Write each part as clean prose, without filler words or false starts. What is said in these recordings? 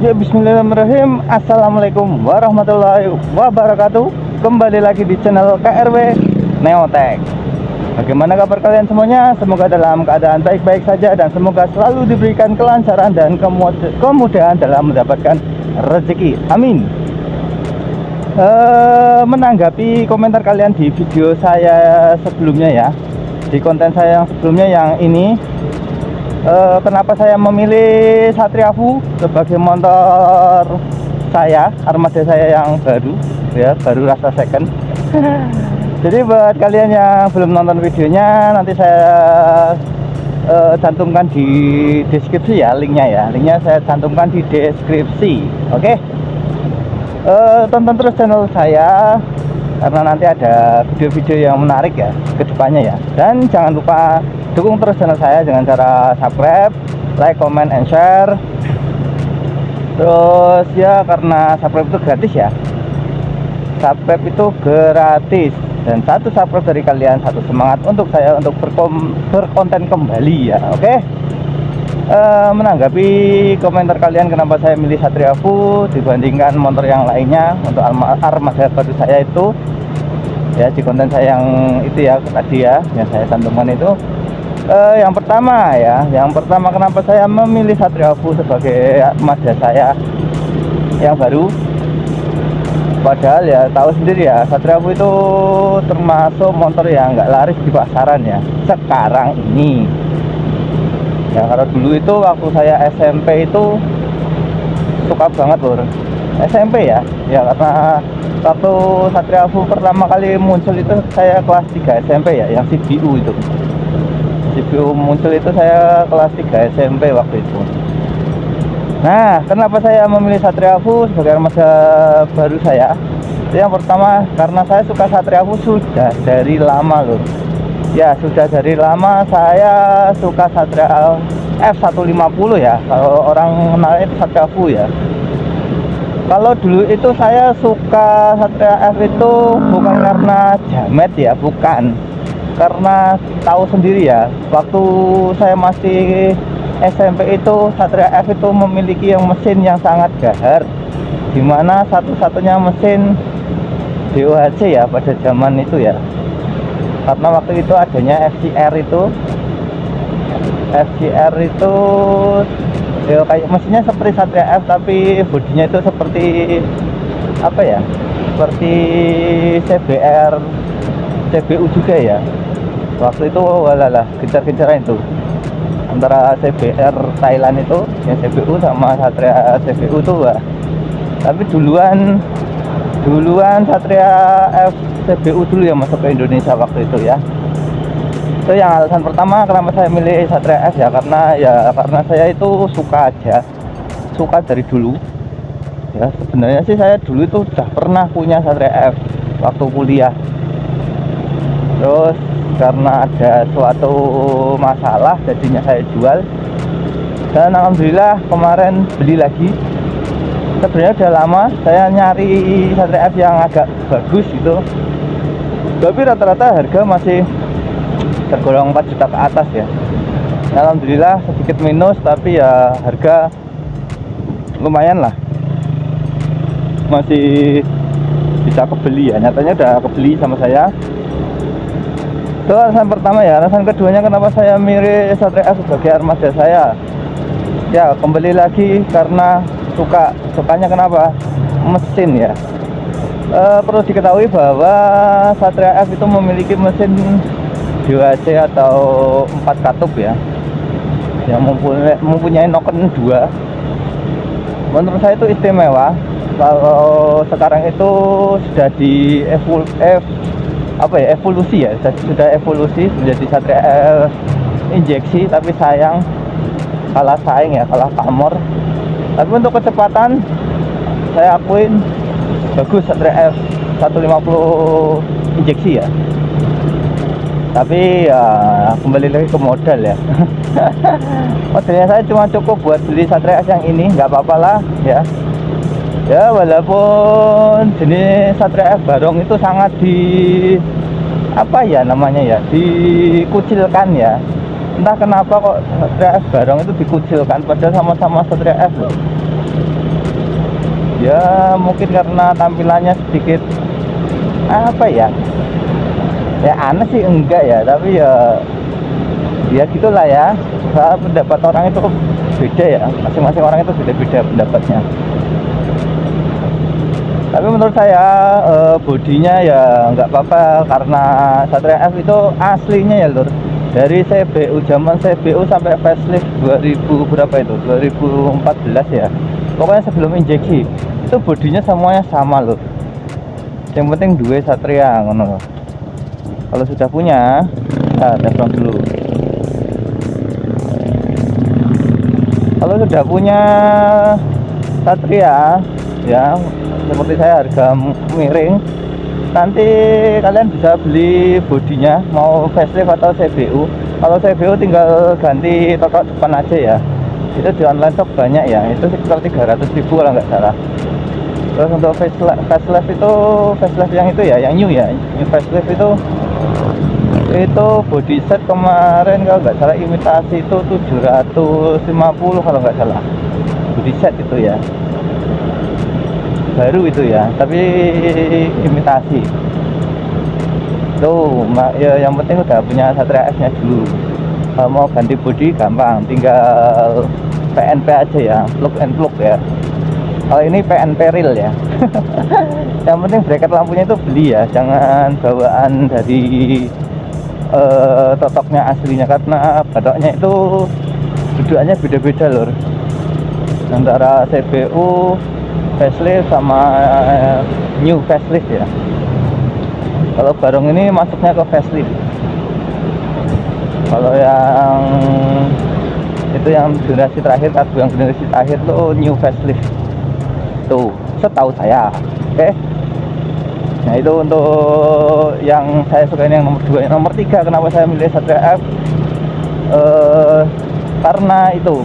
Ya, bismillahirrahmanirrahim. Assalamualaikum warahmatullahi wabarakatuh. Kembali lagi di channel KRW Neotek. Bagaimana kabar kalian semuanya? Semoga dalam keadaan baik-baik saja dan semoga selalu diberikan kelancaran dan kemudahan dalam mendapatkan rezeki. Amin. Menanggapi komentar kalian di video saya sebelumnya ya, di konten saya yang sebelumnya yang ini, kenapa saya memilih Satria Fu sebagai motor saya, armada saya yang baru ya, baru rasa second. Jadi buat kalian yang belum nonton videonya, nanti saya cantumkan di deskripsi ya, linknya saya cantumkan di deskripsi. Oke. Tonton terus channel saya karena nanti ada video-video yang menarik ya ke depannya ya. Dan jangan lupa dukung terus channel saya dengan cara subscribe, like, comment, and share. Terus ya, karena subscribe itu gratis ya, subscribe itu gratis, dan satu subscribe dari kalian satu semangat untuk saya untuk berkonten kembali ya. Oke. Menanggapi komentar kalian kenapa saya milih Satria Fu dibandingkan motor yang lainnya untuk armada baru saya itu ya, di konten saya yang itu ya tadi ya, yang saya cantumkan itu. Yang pertama kenapa saya memilih Satria Fu sebagai armada saya yang baru, padahal ya tahu sendiri ya, Satria Fu itu termasuk motor yang nggak laris di pasaran ya sekarang ini ya. Kalau dulu itu waktu saya SMP itu suka banget lur, SMP ya karena waktu Satria Fu pertama kali muncul itu saya kelas 3 SMP ya, yang CBU itu. CBU muncul itu saya kelas 3 SMP waktu itu. Nah, kenapa saya memilih Satria Fu sebagai armada baru saya? Yang pertama, karena saya suka Satria Fu sudah dari lama loh. Ya, sudah dari lama saya suka Satria F150 ya. Kalau orang kenalnya itu Satria Fu ya. Kalau dulu itu saya suka Satria F itu bukan karena jamet ya, bukan. Karena tahu sendiri ya, waktu saya masih SMP itu Satria F itu memiliki yang mesin yang sangat gahar, dimana satu-satunya mesin DOHC ya pada zaman itu ya. Karena waktu itu adanya FCR itu ya, kayak mesinnya seperti Satria F tapi bodinya itu seperti apa ya, seperti CBR CBU juga ya. Waktu itu walalah kejar-kejaran itu antara CBR Thailand itu yang CBU sama Satria CBU tuh wah. Tapi duluan Satria F CBU dulu yang masuk ke Indonesia waktu itu ya. Itu yang alasan pertama kenapa saya milih Satria F ya, karena saya itu suka aja, suka dari dulu ya. Sebenarnya sih saya dulu itu udah pernah punya Satria F waktu kuliah, terus karena ada suatu masalah jadinya saya jual, dan alhamdulillah kemarin beli lagi. Sebenarnya udah lama saya nyari Satria F yang agak bagus gitu, tapi rata-rata harga masih tergolong 4 juta ke atas ya. Alhamdulillah sedikit minus, tapi ya harga lumayan lah, masih bisa kebeli ya. Nyatanya udah kebeli sama saya. Itu alasan pertama ya. Alasan keduanya kenapa saya milih Satria F sebagai armada saya ya, kembali lagi karena sukanya kenapa? Mesin ya. Perlu diketahui bahwa Satria F itu memiliki mesin DOHC atau 4 katup ya, yang mempunyai noken 2. Menurut saya itu istimewa. Kalau sekarang itu sudah di evolusi ya, sudah evolusi menjadi Satria F injeksi, tapi sayang kalah saing ya, kalah pamor. Tapi untuk kecepatan saya akuin bagus Satria F 150 injeksi ya. Tapi ya kembali lagi ke modal ya. Modalnya saya cuma cukup buat beli Satria F yang ini, nggak apa-apa lah ya. Ya walaupun jenis Satria F Barong itu sangat dikucilkan ya. Entah kenapa kok Satria F Barong itu dikucilkan, padahal sama-sama Satria F loh. Ya mungkin karena tampilannya sedikit apa ya, ya aneh sih enggak ya, tapi ya gitulah ya. Soal pendapat orang itu beda ya, masing-masing orang itu beda-beda pendapatnya. Tapi menurut saya bodinya ya nggak apa-apa, karena Satria F itu aslinya ya lur, dari CBU, zaman CBU sampai facelift 2000 berapa itu, 2014 ya, pokoknya sebelum injeksi itu bodinya semuanya sama lur. Yang penting dua Satria ngono. Kalau sudah punya, nah telepon dulu. Kalau sudah punya Satria ya, seperti saya harga miring, nanti kalian bisa beli bodinya mau facelift atau CBU. Kalau CBU tinggal ganti tokok depan aja ya, itu di online shop banyak ya, itu sekitar 300.000 kalau nggak salah. Terus untuk facelift itu, facelift yang itu ya, yang new ya, new facelift itu body set kemarin kalau nggak salah imitasi itu 750 kalau nggak salah, body set itu ya, baru itu ya, tapi imitasi tuh ya. Yang penting udah punya Satria F nya dulu. Kalau mau ganti body gampang, tinggal PNP aja ya, plug and plug ya. Kalau ini PNP real ya. Yang penting bracket lampunya itu beli ya, jangan bawaan dari totoknya aslinya, karena batoknya itu dudukannya beda-beda lor, antara CBU facelift sama new facelift ya. Kalau barong ini masuknya ke facelift. Kalau yang itu yang generasi terakhir, karbu yang generasi terakhir tuh new facelift tuh, setahu saya. Oke. Nah itu untuk yang saya suka, ini yang nomor 2. Yang nomor 3 kenapa saya milih Satria F, karena itu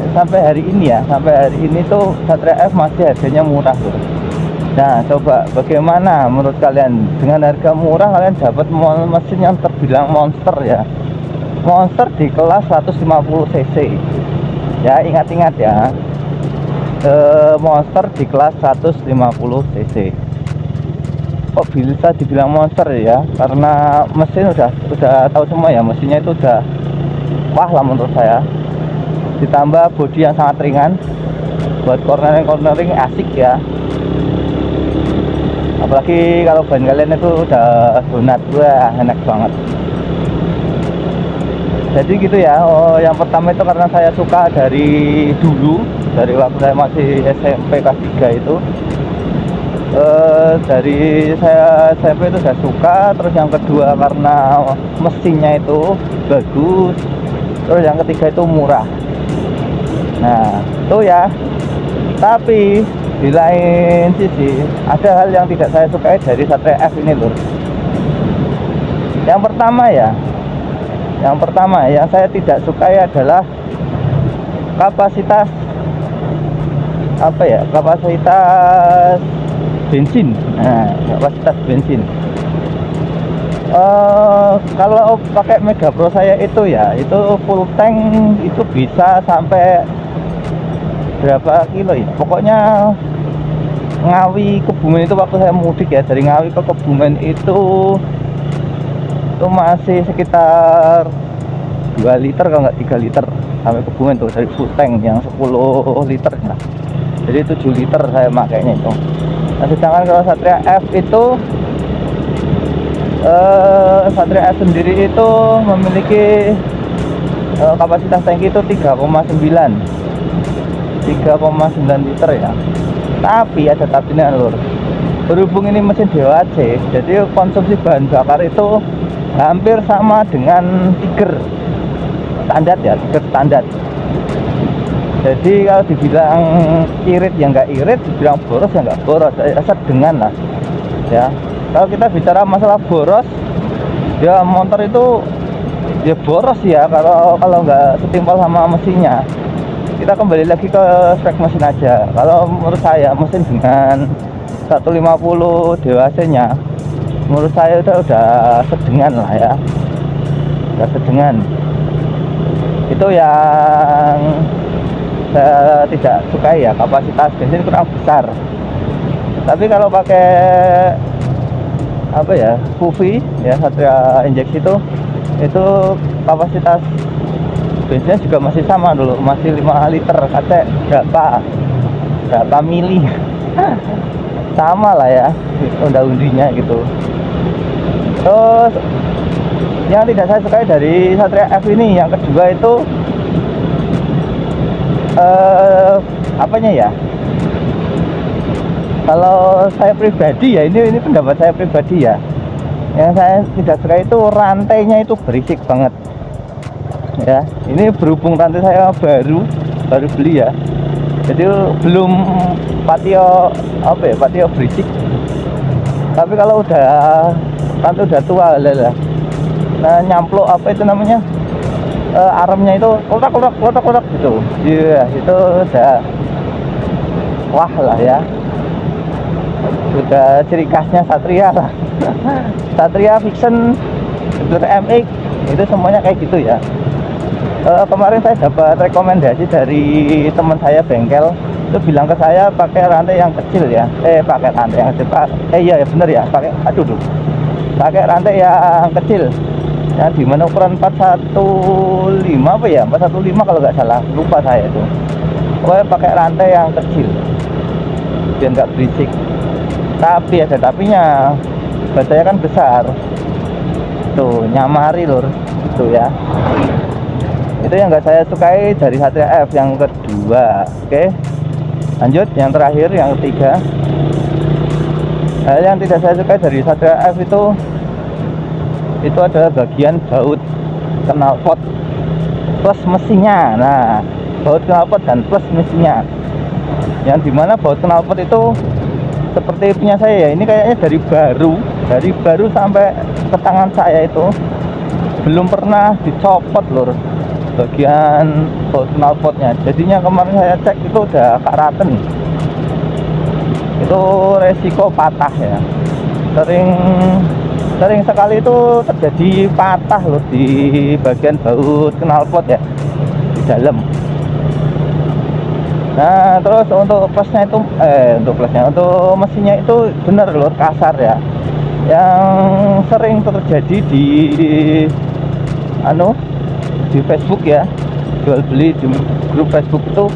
sampai hari ini ya, sampai hari ini tuh Satria F masih harganya murah tuh. Nah coba bagaimana menurut kalian, dengan harga murah kalian dapat mesin yang terbilang monster ya, monster di kelas 150 cc ya, ingat-ingat ya, monster di kelas 150 cc. Kok bisa dibilang monster ya, karena mesin udah tahu semua ya, mesinnya itu udah wah lah menurut saya. Ditambah bodi yang sangat ringan, buat cornering asik ya. Apalagi kalau ban kalian itu udah donat, wah enak banget. Jadi gitu ya. Yang pertama itu karena saya suka dari dulu, dari waktu saya masih SMP kelas 3 itu, dari saya SMP itu saya suka. Terus yang kedua karena mesinnya itu bagus. Terus yang ketiga itu murah. Nah itu ya. Tapi di lain sisi ada hal yang tidak saya sukai dari Satria F ini lur. Yang pertama yang saya tidak sukai adalah kapasitas bensin. Nah, kapasitas bensin. Kalau pakai Mega Pro saya itu ya, itu full tank itu bisa sampai berapa kilo ya, pokoknya Ngawi Kebumen itu waktu saya mudik ya, dari Ngawi ke Kebumen itu masih sekitar 2 liter kalau nggak 3 liter sampai Kebumen tuh, dari full tank yang 10 liter ya. Jadi 7 liter saya makainya itu. Nah sedangkan kalau Satria F itu Satria F sendiri itu memiliki kapasitas tangki itu 3,9 liter ya. Tapi ada tapinya lur, berhubung ini mesin DOHC, jadi konsumsi bahan bakar itu hampir sama dengan Tiger standar ya, Tiger standar. Jadi kalau dibilang irit ya nggak irit, dibilang boros ya nggak boros, sedengan lah ya. Kalau kita bicara masalah boros ya, motor itu ya boros ya kalau nggak setimpal sama mesinnya. Kita kembali lagi ke spek mesin aja. Kalau menurut saya mesin dengan 150 DWC nya menurut saya udah sedengan lah ya, udah sedengan. Itu yang saya tidak sukai ya, kapasitas bensin kurang besar. Tapi kalau pakai apa ya, Fuvi ya, Satria injeksi itu kapasitas bensinnya juga masih sama dulu, masih 5 liter kate berapa mili sama lah ya unda-undinya gitu. Terus yang tidak saya sukai dari Satria F ini yang kedua itu apanya ya, kalau saya pribadi ya, ini pendapat saya pribadi ya, yang saya tidak suka itu rantainya itu berisik banget ya. Ini berhubung rantai saya baru beli ya, jadi belum patio patio berisik. Tapi kalau rantai udah tua lah, nah nyamplok apa itu namanya, aremnya itu kotak gitu. Iya, itu udah wah lah ya, sudah ciri khasnya Satria lah. Satria Vision, MX itu semuanya kayak gitu ya. Kemarin saya dapat rekomendasi dari teman saya bengkel, itu bilang ke saya pakai rantai yang kecil ya, pakai rantai yang kecil, iya ya bener ya, pakai rantai yang kecil ya, di mana ukuran 415 apa ya, 415 kalau nggak salah, lupa saya itu. Pokoknya pakai rantai yang kecil biar nggak berisik. Tapi ada tapinya, batanya kan besar tuh, nyamari lur itu ya. Itu yang nggak saya sukai dari Satria F yang kedua. Oke, lanjut yang terakhir, yang ketiga. Hal yang tidak saya sukai dari Satria F itu adalah bagian baut knalpot plus mesinnya. Nah, baut knalpot dan plus mesinnya, yang dimana baut knalpot itu seperti punya saya ya, ini kayaknya dari baru sampai ke tangan saya itu belum pernah dicopot lur bagian baut knalpotnya. Jadinya kemarin saya cek itu udah karaten, itu resiko patah ya. Sering sekali itu terjadi patah loh di bagian baut knalpot ya, di dalam. Nah, terus untuk plusnya itu untuk mesinnya itu bener lur, kasar ya. Yang sering terjadi di Facebook ya, jual beli di grup Facebook itu,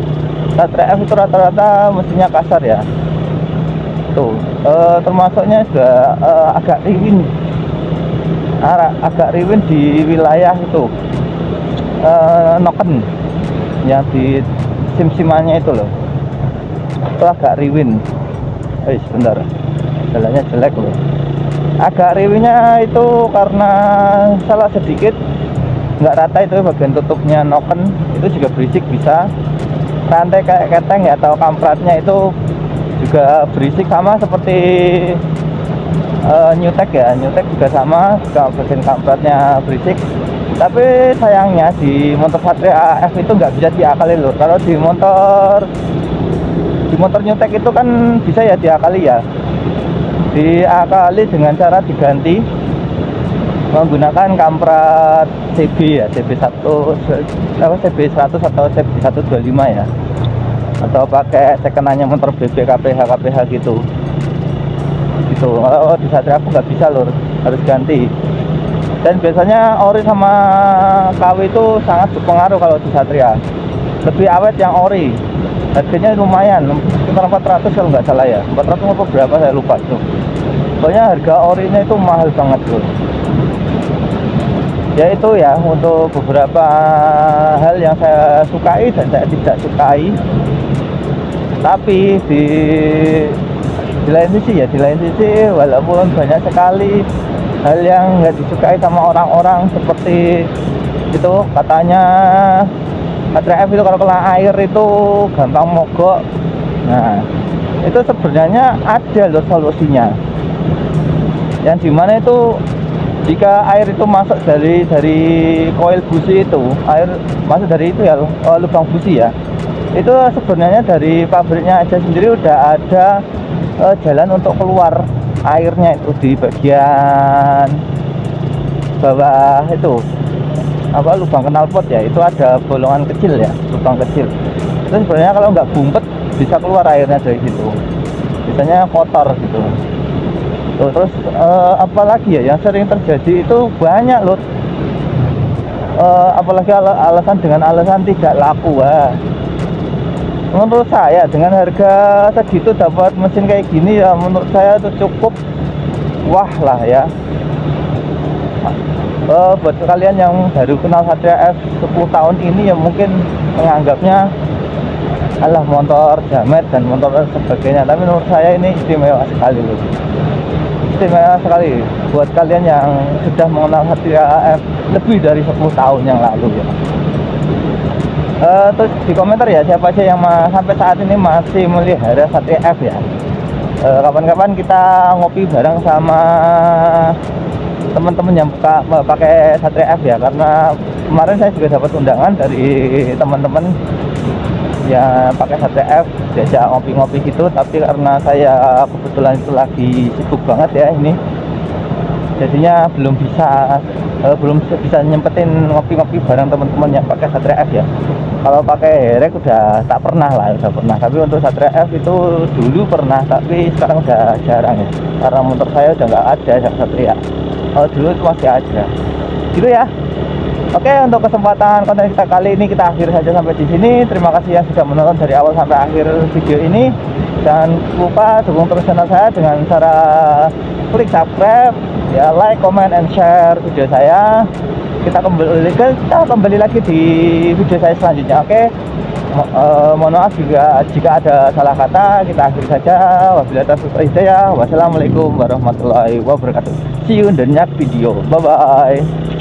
Satria F itu rata-rata mesinnya kasar ya. Tuh, termasuknya juga agak riwin di wilayah itu noken yang di sim-simannya itu loh, itu agak riwin. Sebentar, jalannya jelek loh. Agak riwinnya itu karena salah sedikit, nggak rata itu bagian tutupnya noken, itu juga berisik bisa. Rantai kayak keteng ya, atau kampratnya itu juga berisik, sama seperti Newtek ya, Newtek juga sama, juga bagian kampratnya berisik. Tapi sayangnya di motor Satria F itu nggak bisa diakali loh. Kalau di motor Newtek itu kan bisa ya diakali ya, diakali dengan cara diganti menggunakan kamprat CB ya, CB100 atau CB125 ya, atau pakai sekenanya motor BB KPH gitu. Kalau di Satria aku nggak bisa lur, harus ganti. Dan biasanya ori sama KW itu sangat berpengaruh kalau di Satria. Lebih awet yang ori, harganya lumayan, sekitar 400 kalau nggak salah ya, 400 atau berapa saya lupa tuh. Pokoknya harga orinya itu mahal banget lur. Ya itu ya, untuk beberapa hal yang saya sukai dan saya tidak sukai. Tapi di lain sisi walaupun banyak sekali hal yang nggak disukai sama orang-orang, seperti itu katanya Satria F itu kalau kena air itu gampang mogok. Nah, itu sebenarnya ada loh solusinya, yang dimana itu jika air itu masuk dari koil busi, itu air masuk dari itu ya, lubang busi ya, itu sebenarnya dari pabriknya aja sendiri udah ada jalan untuk keluar airnya itu di bagian bawah itu, lubang knalpot ya, itu ada bolongan kecil ya, lubang kecil. Terus sebenarnya kalau nggak bumpet bisa keluar airnya dari situ, biasanya kotor gitu. Tuh, terus apalagi ya yang sering terjadi itu banyak loh. Apalagi alasan dengan alasan tidak laku. Menurut saya dengan harga segitu dapat mesin kayak gini ya, menurut saya itu cukup wah lah ya. Buat kalian yang baru kenal Satria F 10 tahun ini ya mungkin menganggapnya alah motor jamet dan motor sebagainya, tapi menurut saya ini istimewa sekali loh. Istimewa sekali buat kalian yang sudah mengenal Satria F lebih dari 10 tahun yang lalu ya. Terus di komentar ya siapa aja yang sampai saat ini masih melihara Satria F ya. Kapan-kapan kita ngopi bareng sama teman-teman yang pakai Satria F ya, karena kemarin saya juga dapat undangan dari teman-teman yang pakai Satria F, diajak ngopi-ngopi gitu, tapi karena saya kebetulan itu lagi sibuk banget ya ini, jadinya belum bisa nyempetin ngopi-ngopi bareng teman-teman yang pakai Satria F ya. Kalau pakai Herek udah tak pernah lah, udah pernah, tapi untuk Satria F itu dulu pernah, tapi sekarang udah jarang ya, karena motor saya udah nggak ada yang Satria. Kalau dulu itu masih ada gitu ya. Oke, untuk kesempatan konten kita kali ini kita akhiri saja sampai di sini. Terima kasih yang sudah menonton dari awal sampai akhir video ini. Jangan lupa dukung terus channel saya dengan cara klik subscribe, ya, like, comment, and share video saya. Kita kembali lagi di video saya selanjutnya. Oke, mohon maaf jika ada salah kata. Kita akhiri saja. Wabillahi taufiq wal hidayah. Wassalamualaikum warahmatullahi wabarakatuh. See you in the next video. Bye bye.